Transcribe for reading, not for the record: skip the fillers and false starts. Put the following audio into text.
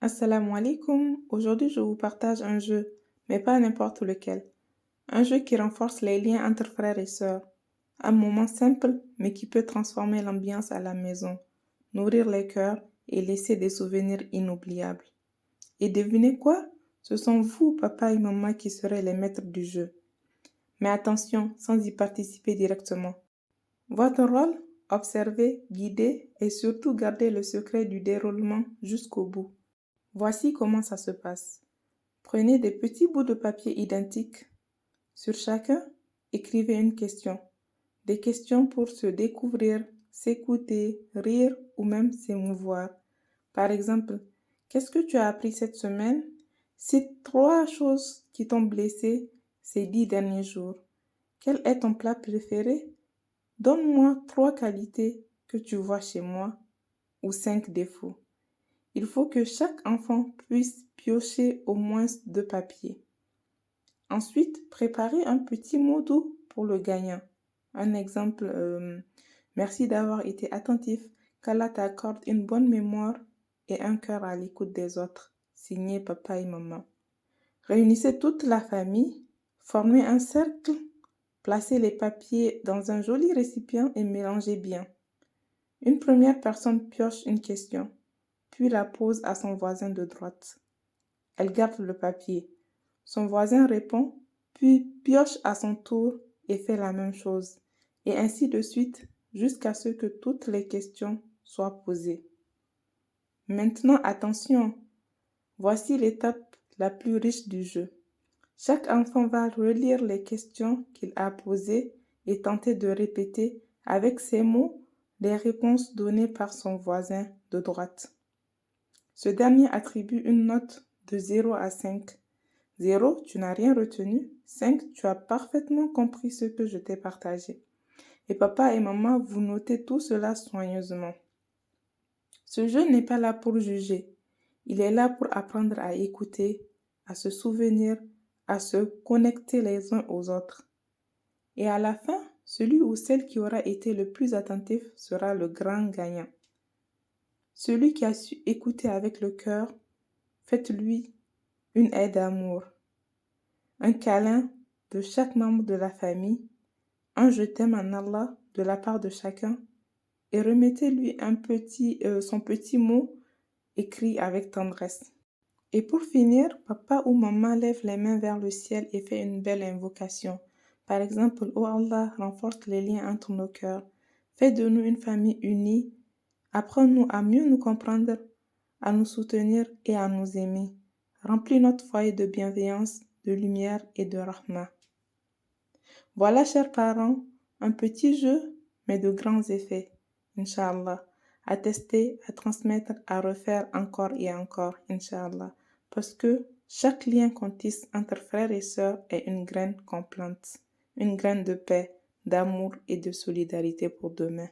Assalamu alaikum. Aujourd'hui, je vous partage un jeu, mais pas n'importe lequel. Un jeu qui renforce les liens entre frères et sœurs. Un moment simple, mais qui peut transformer l'ambiance à la maison, nourrir les cœurs et laisser des souvenirs inoubliables. Et devinez quoi? Ce sont vous, papa et maman, qui serez les maîtres du jeu. Mais attention, sans y participer directement. Votre rôle? Observer, guider et surtout garder le secret du déroulement jusqu'au bout. Voici comment ça se passe. Prenez des petits bouts de papier identiques. Sur chacun, écrivez une question. Des questions pour se découvrir, s'écouter, rire ou même s'émouvoir. Par exemple, qu'est-ce que tu as appris cette semaine? Cite 3 choses qui t'ont blessé ces 10 derniers jours. Quel est ton plat préféré? Donne-moi 3 qualités que tu vois chez moi ou 5 défauts. Il faut que chaque enfant puisse piocher au moins 2 papiers. Ensuite, préparez un petit mot doux pour le gagnant. Un exemple, merci d'avoir été attentif, qu'Allah t'accorde une bonne mémoire et un cœur à l'écoute des autres. Signé papa et maman. Réunissez toute la famille, formez un cercle, placez les papiers dans un joli récipient et mélangez bien. Une première personne pioche une question, puis la pose à son voisin de droite. Elle garde le papier. Son voisin répond, puis pioche à son tour et fait la même chose. Et ainsi de suite, jusqu'à ce que toutes les questions soient posées. Maintenant, attention, voici l'étape la plus riche du jeu. Chaque enfant va relire les questions qu'il a posées et tenter de répéter avec ses mots les réponses données par son voisin de droite. Ce dernier attribue une note de 0 à 5. 0, tu n'as rien retenu. 5, tu as parfaitement compris ce que je t'ai partagé. Et papa et maman, vous notez tout cela soigneusement. Ce jeu n'est pas là pour juger. Il est là pour apprendre à écouter, à se souvenir, à se connecter les uns aux autres. Et à la fin, celui ou celle qui aura été le plus attentif sera le grand gagnant. Celui qui a su écouter avec le cœur, faites-lui une aide d'amour, un câlin de chaque membre de la famille, un je t'aime en Allah de la part de chacun et remettez-lui son petit mot écrit avec tendresse. Et pour finir, papa ou maman lève les mains vers le ciel et fait une belle invocation. Par exemple, oh Allah, renforce les liens entre nos cœurs. Fais de nous une famille unie. Apprends-nous à mieux nous comprendre, à nous soutenir et à nous aimer. Remplis notre foyer de bienveillance, de lumière et de rahma. Voilà, chers parents, un petit jeu, mais de grands effets, Inch'Allah. À tester, à transmettre, à refaire encore et encore, Inch'Allah. Parce que chaque lien qu'on tisse entre frères et sœurs est une graine qu'on plante, une graine de paix, d'amour et de solidarité pour demain.